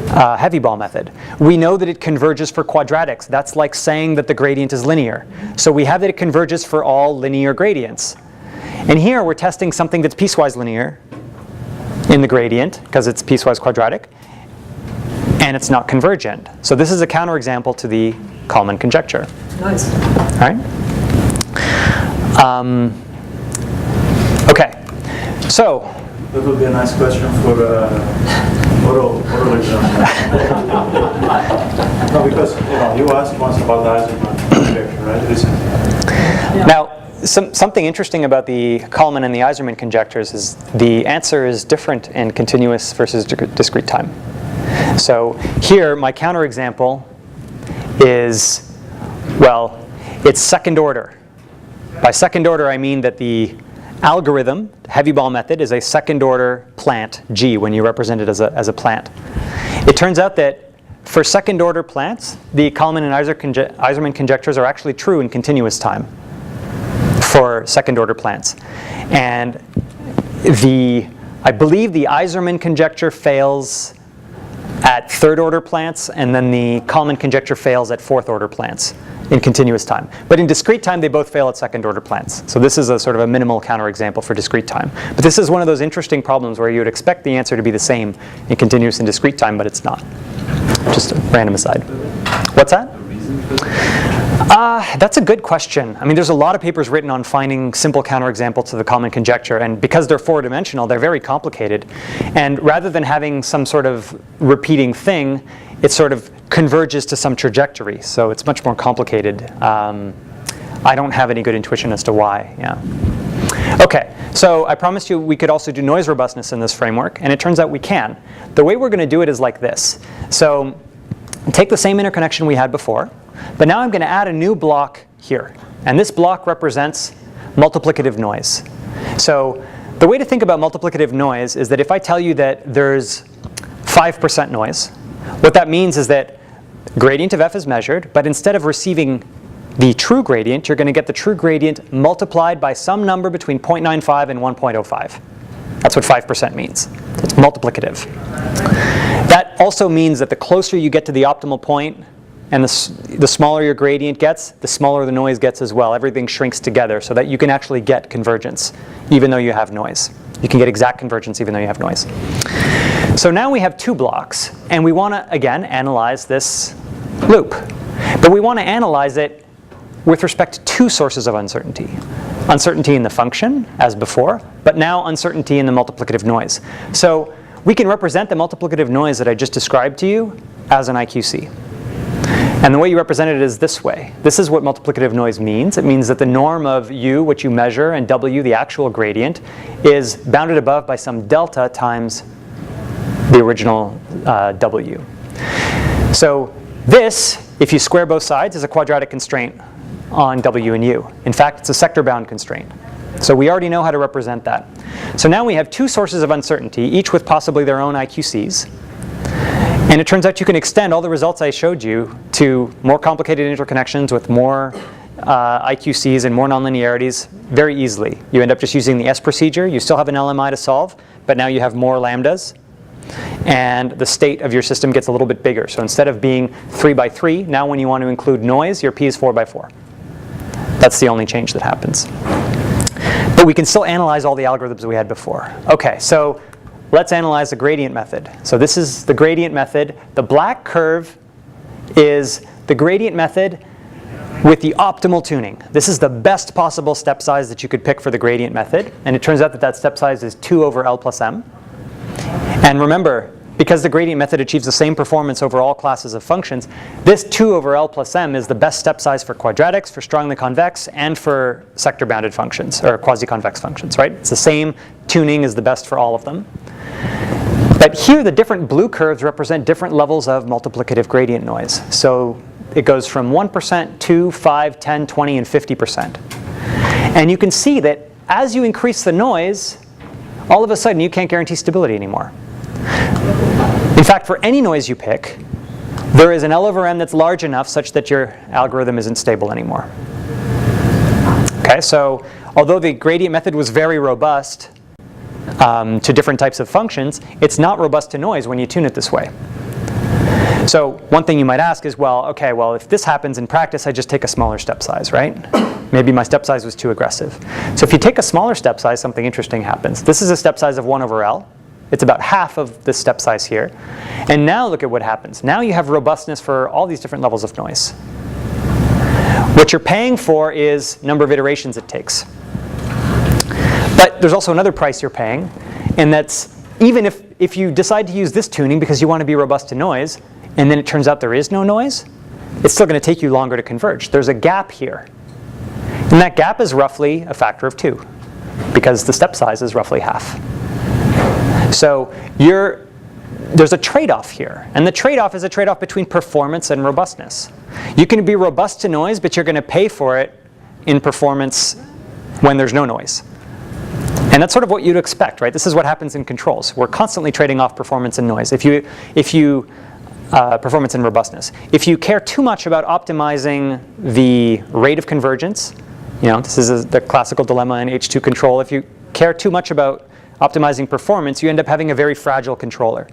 heavy ball method. We know that it converges for quadratics. That's like saying that the gradient is linear. So we have that it converges for all linear gradients. And here we're testing something that's piecewise linear in the gradient, because it's piecewise quadratic, and it's not convergent. So this is a counterexample to the Kalman conjecture. Nice. All right? Okay. So That would be a nice question for oral exam. No, because you asked once about the Eisenman conjecture, right? Recently. Yeah. now, something interesting about the Kalman and the Eiserman conjectures is the answer is different in continuous versus discrete time. So here, my counterexample is, well, it's second order. By second order, I mean that the algorithm, heavy ball method, is a second order plant, G, when you represent it as a plant. It turns out that for second order plants, the Kalman and Eiserman conjectures are actually true in continuous time for second order plants. And I believe the Eiserman conjecture fails at third order plants, and then the Kalman conjecture fails at fourth order plants. in continuous time. But in discrete time, they both fail at second order plants. So this is a sort of a minimal counterexample for discrete time. But this is one of those interesting problems where you would expect the answer to be the same in continuous and discrete time, but it's not. Just a random aside. What's that? That's a good question. I mean, there's a lot of papers written on finding simple counterexamples to the common conjecture, and because they're four-dimensional, they're very complicated. And rather than having some sort of repeating thing, it sort of converges to some trajectory, so it's much more complicated. I don't have any good intuition as to why. Yeah. Okay, so I promised you we could also do noise robustness in this framework, and it turns out we can. The way we're going to do it is like this. So take the same interconnection we had before, but now I'm going to add a new block here. And this block represents multiplicative noise. So the way to think about multiplicative noise is that if I tell you that there's 5% noise, what that means is that gradient of f is measured, but instead of receiving the true gradient, you're going to get the true gradient multiplied by some number between 0.95 and 1.05. That's what 5% means. It's multiplicative. That also means that the closer you get to the optimal point, and the smaller your gradient gets, the smaller the noise gets as well. Everything shrinks together so that you can actually get convergence, even though you have noise. You can get exact convergence even though you have noise. So now we have two blocks, and we want to, again, analyze this loop. But we want to analyze it with respect to two sources of uncertainty. Uncertainty in the function, as before, but now uncertainty in the multiplicative noise. So we can represent the multiplicative noise that I just described to you as an IQC. And the way you represent it is this way. This is what multiplicative noise means. It means that the norm of u, what you measure, and w, the actual gradient, is bounded above by some delta times the original w. So this, if you square both sides, is a quadratic constraint on w and u. In fact, it's a sector-bound constraint. So we already know how to represent that. So now we have two sources of uncertainty, each with possibly their own IQCs. And it turns out you can extend all the results I showed you to more complicated interconnections with more IQCs and more nonlinearities very easily. You end up just using the S procedure. You still have an LMI to solve, but now you have more lambdas. And the state of your system gets a little bit bigger. So instead of being 3 by 3, now when you want to include noise, your P is 4 by 4. That's the only change that happens. But we can still analyze all the algorithms we had before. Okay, so let's analyze the gradient method. So this is the gradient method. The black curve is the gradient method with the optimal tuning. This is the best possible step size that you could pick for the gradient method. And it turns out that that step size is 2 over L plus M. And remember, because the gradient method achieves the same performance over all classes of functions, this 2 over L plus M is the best step size for quadratics, for strongly convex, and for sector-bounded functions, or quasi-convex functions, right? It's the same tuning is the best for all of them. But here, the different blue curves represent different levels of multiplicative gradient noise. So it goes from 1% to 5, 10, 20, and 50%. And you can see that as you increase the noise, all of a sudden you can't guarantee stability anymore. In fact, for any noise you pick, there is an L over M that's large enough such that your algorithm isn't stable anymore. Okay, so although the gradient method was very robust to different types of functions, it's not robust to noise when you tune it this way. So one thing you might ask is, well, okay, well, if this happens in practice, I just take a smaller step size, right? Maybe my step size was too aggressive. So if you take a smaller step size, something interesting happens. This is a step size of 1 over L. It's about half of the step size here. And now look at what happens. Now you have robustness for all these different levels of noise. What you're paying for is number of iterations it takes. But there's also another price you're paying, and that's even if you decide to use this tuning because you want to be robust to noise, and then it turns out there is no noise, it's still going to take you longer to converge. There's a gap here. And that gap is roughly a factor of 2, because the step size is roughly half. So there's a trade-off here. And the trade-off is a trade-off between performance and robustness. You can be robust to noise, but you're going to pay for it in performance when there's no noise. And that's sort of what you'd expect, right? This is what happens in controls. We're constantly trading off performance and noise. Performance and robustness. If you care too much about optimizing the rate of convergence, this is the classical dilemma in H2 control. If you care too much about optimizing performance, you end up having a very fragile controller.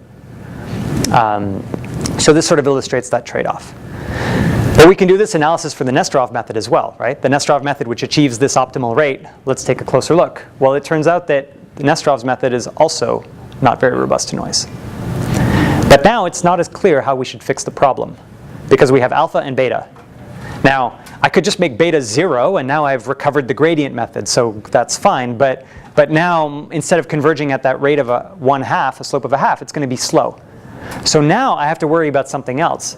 So this sort of illustrates that trade-off. But we can do this analysis for the Nesterov method as well, right? The Nesterov method, which achieves this optimal rate. Let's take a closer look. Well, it turns out that the Nesterov's method is also not very robust to noise. But now it's not as clear how we should fix the problem, because we have alpha and beta. Now, I could just make beta 0, and now I've recovered the gradient method, so that's fine. But now, instead of converging at that rate of a 1/2, a slope of a half, it's going to be slow. So now I have to worry about something else.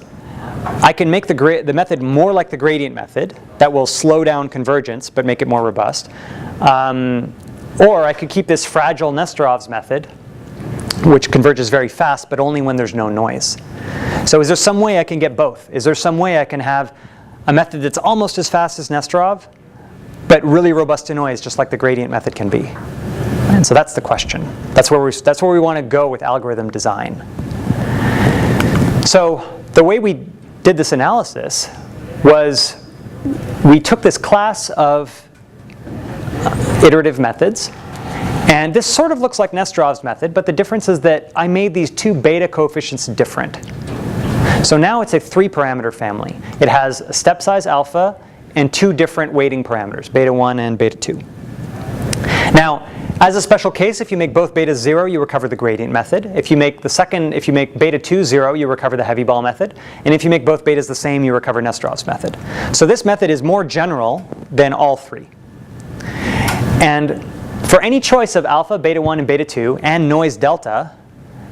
I can make the method more like the gradient method. That will slow down convergence, but make it more robust. Or I could keep this fragile Nesterov's method, which converges very fast, but only when there's no noise. So is there some way I can get both? Is there some way I can have a method that's almost as fast as Nesterov, but really robust to noise, just like the gradient method can be? And so that's the question. That's where we want to go with algorithm design. So the way we did this analysis was we took this class of iterative methods, and this sort of looks like Nesterov's method, but the difference is that I made these two beta coefficients different. So now it's a 3-parameter family. It has a step size alpha and 2 different weighting parameters, beta 1 and beta 2. Now, as a special case, if you make both beta 0, you recover the gradient method. If you make beta 2 0, you recover the heavy ball method. And if you make both betas the same, you recover Nesterov's method. So this method is more general than all 3. And for any choice of alpha, beta 1, and beta 2, and noise delta,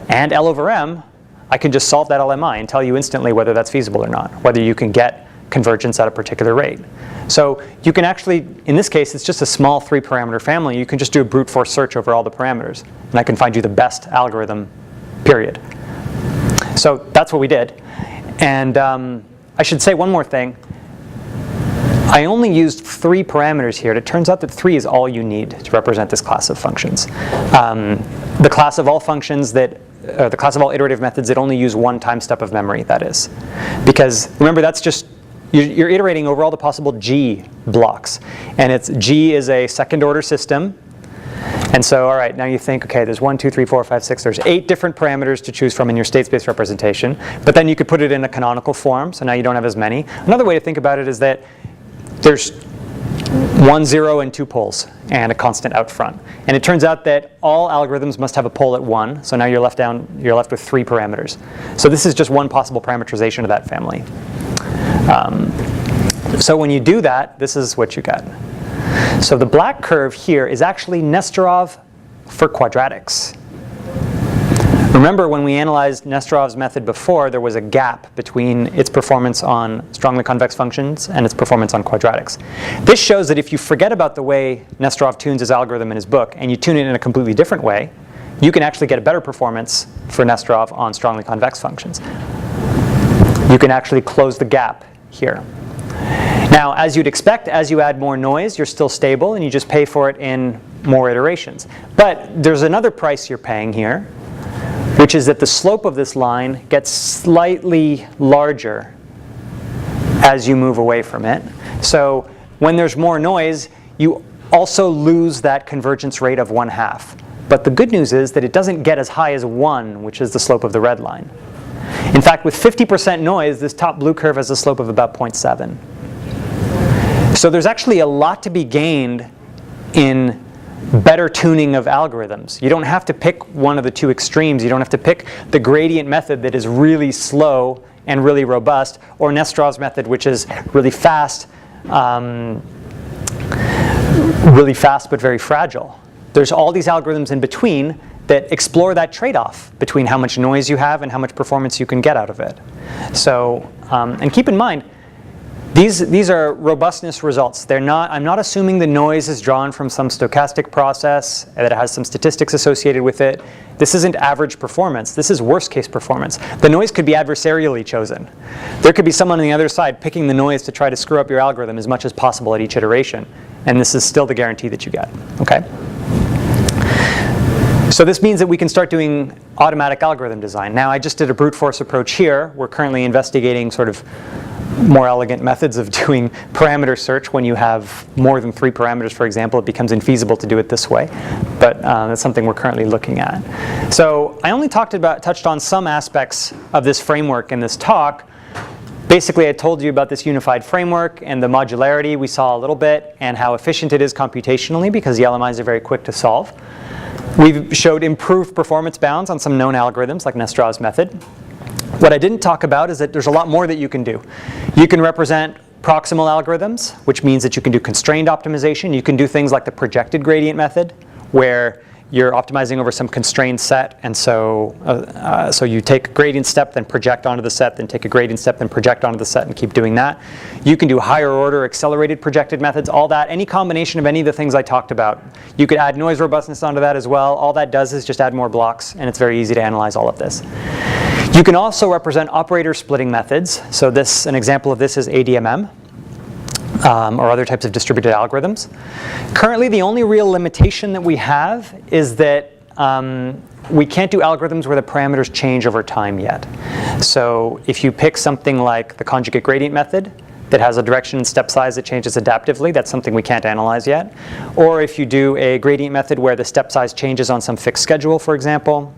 and L over M, I can just solve that LMI and tell you instantly whether that's feasible or not, whether you can get convergence at a particular rate. So you can actually, in this case, it's just a small 3-parameter family. You can just do a brute force search over all the parameters, and I can find you the best algorithm, period. So that's what we did. And I should say one more thing. I only used 3 parameters here, and it turns out that 3 is all you need to represent this class of functions. The class of all functions that the class of all iterative methods that only use 1 time step of memory, that is. Because remember, that's just, you're iterating over all the possible G blocks. And G is a second order system. And so, all right, now you think, okay, there's 1, 2, 3, 4, 5, 6. There's 8 different parameters to choose from in your state space representation. But then you could put it in a canonical form, so now you don't have as many. Another way to think about it is that there's 1, 0, and 2 poles, and a constant out front. And it turns out that all algorithms must have a pole at 1. So now you're left with 3 parameters. So this is just one possible parameterization of that family. So when you do that, this is what you get. So the black curve here is actually Nesterov for quadratics. Remember, when we analyzed Nesterov's method before, there was a gap between its performance on strongly convex functions and its performance on quadratics. This shows that if you forget about the way Nesterov tunes his algorithm in his book and you tune it in a completely different way, you can actually get a better performance for Nesterov on strongly convex functions. You can actually close the gap here. Now, as you'd expect, as you add more noise, you're still stable, and you just pay for it in more iterations. But there's another price you're paying here, which is that the slope of this line gets slightly larger as you move away from it. So when there's more noise, you also lose that convergence rate of 1/2. But the good news is that it doesn't get as high as 1, which is the slope of the red line. In fact, with 50% noise, this top blue curve has a slope of about 0.7. So there's actually a lot to be gained in better tuning of algorithms. You don't have to pick one of the 2 extremes. You don't have to pick the gradient method that is really slow and really robust, or Nesterov's method, which is really fast but very fragile. There's all these algorithms in between that explore that trade-off between how much noise you have and how much performance you can get out of it. So, and keep in mind, these are robustness results. I'm not assuming the noise is drawn from some stochastic process, that it has some statistics associated with it. This isn't average performance. This is worst case performance. The noise could be adversarially chosen. There could be someone on the other side picking the noise to try to screw up your algorithm as much as possible at each iteration. And this is still the guarantee that you get. Okay? So this means that we can start doing automatic algorithm design. Now, I just did a brute force approach here. We're currently investigating sort of more elegant methods of doing parameter search. When you have more than 3 parameters, for example, it becomes infeasible to do it this way. But that's something we're currently looking at. So I only touched on some aspects of this framework in this talk. Basically, I told you about this unified framework and the modularity we saw a little bit, and how efficient it is computationally because the LMIs are very quick to solve. We've showed improved performance bounds on some known algorithms like Nestorov's method. What I didn't talk about is that there's a lot more that you can do. You can represent proximal algorithms, which means that you can do constrained optimization. You can do things like the projected gradient method, where you're optimizing over some constrained set, and so you take a gradient step, then project onto the set, then take a gradient step, then project onto the set, and keep doing that. You can do higher order accelerated projected methods, all that, any combination of any of the things I talked about. You could add noise robustness onto that as well. All that does is just add more blocks, and it's very easy to analyze all of this. You can also represent operator splitting methods. So an example of this is ADMM. Or other types of distributed algorithms. Currently, the only real limitation that we have is that we can't do algorithms where the parameters change over time yet. So if you pick something like the conjugate gradient method that has a direction and step size that changes adaptively, that's something we can't analyze yet. Or if you do a gradient method where the step size changes on some fixed schedule, for example,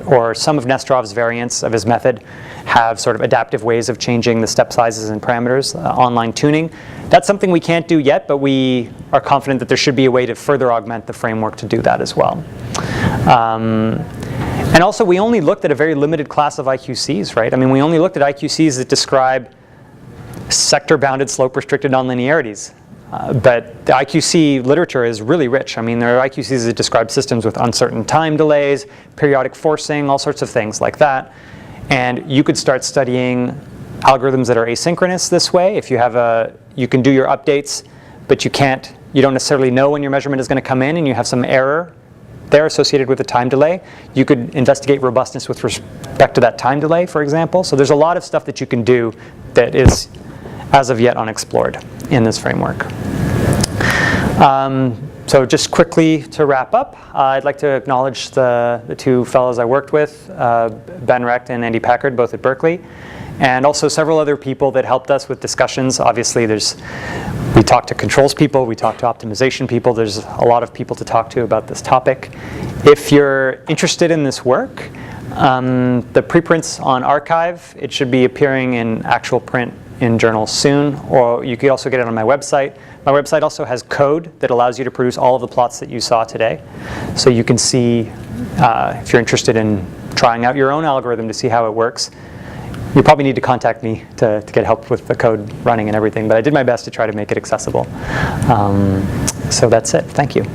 or some of Nestorov's variants of his method have sort of adaptive ways of changing the step sizes and parameters, online tuning. That's something we can't do yet, but we are confident that there should be a way to further augment the framework to do that as well. And also, we only looked at a very limited class of IQCs, right? I mean, we only looked at IQCs that describe sector-bounded slope-restricted nonlinearities. But the IQC literature is really rich. I mean, there are IQCs that describe systems with uncertain time delays, periodic forcing, all sorts of things like that. And you could start studying algorithms that are asynchronous this way. If you have you can do your updates, but you don't necessarily know when your measurement is going to come in, and you have some error there associated with the time delay. You could investigate robustness with respect to that time delay, for example. So there's a lot of stuff that you can do that is, as of yet, unexplored in this framework. So just quickly to wrap up, I'd like to acknowledge the two fellows I worked with, Ben Recht and Andy Packard, both at Berkeley, and also several other people that helped us with discussions. Obviously, we talked to controls people, we talked to optimization people. There's a lot of people to talk to about this topic. If you're interested in this work, the preprints on arXiv, it should be appearing in actual print in journals soon, or you could also get it on my website. My website also has code that allows you to produce all of the plots that you saw today. So you can see, if you're interested in trying out your own algorithm to see how it works, you probably need to contact me to get help with the code running and everything, but I did my best to try to make it accessible. So that's it. Thank you.